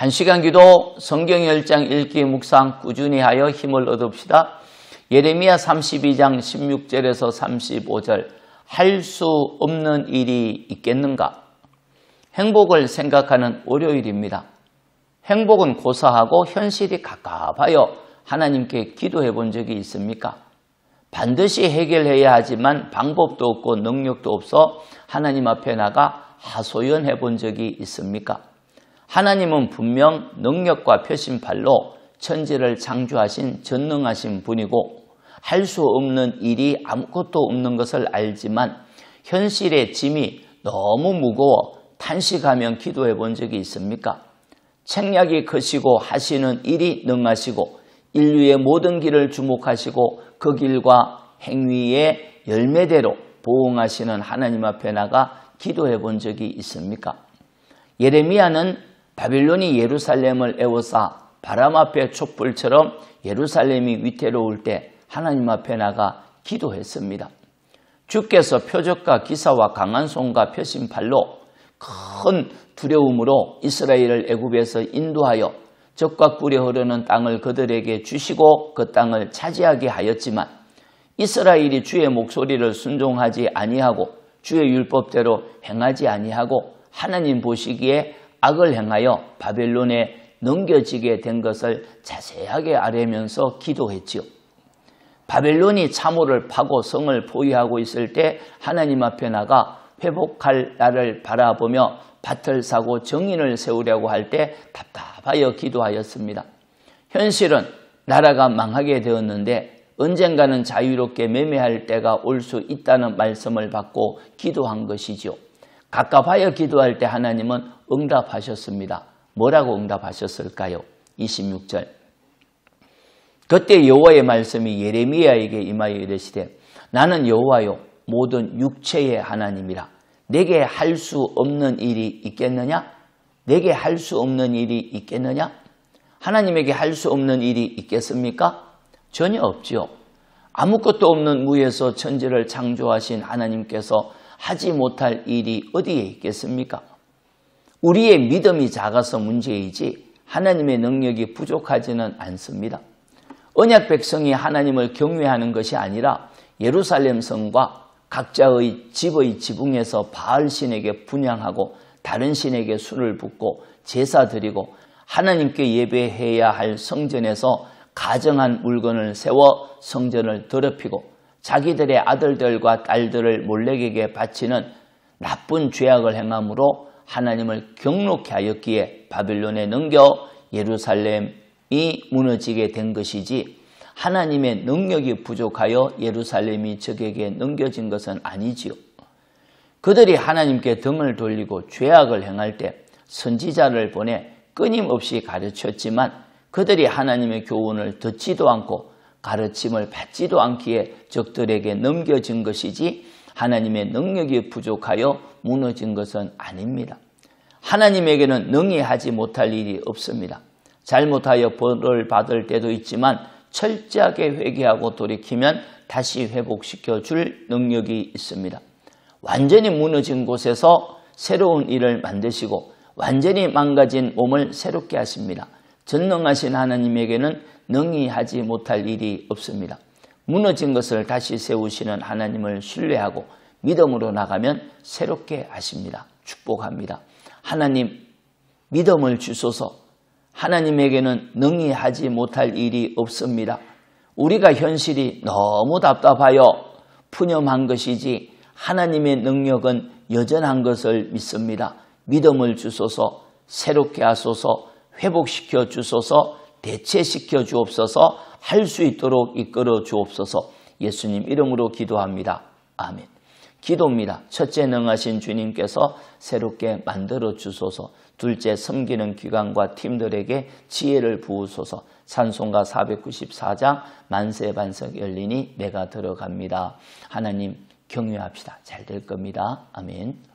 1시간 기도 성경 10장 읽기 묵상 꾸준히 하여 힘을 얻읍시다. 예레미야 32장 16절에서 35절 할 수 없는 일이 있겠는가? 행복을 생각하는 월요일입니다. 행복은 고사하고 현실이 갑갑하여 하나님께 기도해 본 적이 있습니까? 반드시 해결해야 하지만 방법도 없고 능력도 없어 하나님 앞에 나가 하소연해 본 적이 있습니까? 하나님은 분명 능력과 표심팔로 천지를 창조하신 전능하신 분이고 할 수 없는 일이 아무것도 없는 것을 알지만 현실의 짐이 너무 무거워 탄식하며 기도해 본 적이 있습니까? 책략이 크시고 하시는 일이 능하시고 인류의 모든 길을 주목하시고 그 길과 행위의 열매대로 보응하시는 하나님 앞에 나가 기도해 본 적이 있습니까? 예레미야는 바빌론이 예루살렘을 에워싸 바람 앞에 촛불처럼 예루살렘이 위태로울 때 하나님 앞에 나가 기도했습니다. 주께서 표적과 기사와 강한 손과 표심팔로 큰 두려움으로 이스라엘을 애굽에서 인도하여 적과 꿀이 흐르는 땅을 그들에게 주시고 그 땅을 차지하게 하였지만 이스라엘이 주의 목소리를 순종하지 아니하고 주의 율법대로 행하지 아니하고 하나님 보시기에 악을 행하여 바벨론에 넘겨지게 된 것을 자세하게 아뢰면서 기도했지요. 바벨론이 참호를 파고 성을 포위하고 있을 때 하나님 앞에 나가 회복할 날을 바라보며 밭을 사고 정인을 세우려고 할 때 답답하여 기도하였습니다. 현실은 나라가 망하게 되었는데 언젠가는 자유롭게 매매할 때가 올 수 있다는 말씀을 받고 기도한 것이죠. 갑갑하여 기도할 때 하나님은 응답하셨습니다. 뭐라고 응답하셨을까요? 26절. 그때 여호와의 말씀이 예레미야에게 임하여 이르시되 나는 여호와요 모든 육체의 하나님이라. 내게 할 수 없는 일이 있겠느냐? 내게 할 수 없는 일이 있겠느냐? 하나님에게 할 수 없는 일이 있겠습니까? 전혀 없지요. 아무것도 없는 무에서 천지를 창조하신 하나님께서 하지 못할 일이 어디에 있겠습니까? 우리의 믿음이 작아서 문제이지 하나님의 능력이 부족하지는 않습니다. 언약 백성이 하나님을 경외하는 것이 아니라 예루살렘 성과 각자의 집의 지붕에서 바알 신에게 분향하고 다른 신에게 술을 붓고 제사 드리고 하나님께 예배해야 할 성전에서 가정한 물건을 세워 성전을 더럽히고 자기들의 아들들과 딸들을 몰렉에게 바치는 나쁜 죄악을 행함으로 하나님을 경록케 하였기에 바빌론에 넘겨 예루살렘이 무너지게 된 것이지 하나님의 능력이 부족하여 예루살렘이 적에게 넘겨진 것은 아니지요. 그들이 하나님께 등을 돌리고 죄악을 행할 때 선지자를 보내 끊임없이 가르쳤지만 그들이 하나님의 교훈을 듣지도 않고 가르침을 받지도 않기에 적들에게 넘겨진 것이지 하나님의 능력이 부족하여 무너진 것은 아닙니다. 하나님에게는 능히 하지 못할 일이 없습니다. 잘못하여 벌을 받을 때도 있지만 철저하게 회개하고 돌이키면 다시 회복시켜 줄 능력이 있습니다. 완전히 무너진 곳에서 새로운 일을 만드시고 완전히 망가진 몸을 새롭게 하십니다. 전능하신 하나님에게는 능히 하지 못할 일이 없습니다. 무너진 것을 다시 세우시는 하나님을 신뢰하고 믿음으로 나가면 새롭게 하십니다. 축복합니다. 하나님 믿음을 주소서. 하나님에게는 능히 하지 못할 일이 없습니다. 우리가 현실이 너무 답답하여 푸념한 것이지 하나님의 능력은 여전한 것을 믿습니다. 믿음을 주소서. 새롭게 하소서. 회복시켜 주소서. 대체시켜 주옵소서. 할 수 있도록 이끌어 주옵소서. 예수님 이름으로 기도합니다. 아멘. 기도입니다. 첫째 능하신 주님께서 새롭게 만들어 주소서. 둘째 섬기는 기관과 팀들에게 지혜를 부으소서. 찬송가 494장 만세 반석 열리니 내가 들어갑니다. 하나님 경외합시다. 잘 될 겁니다. 아멘.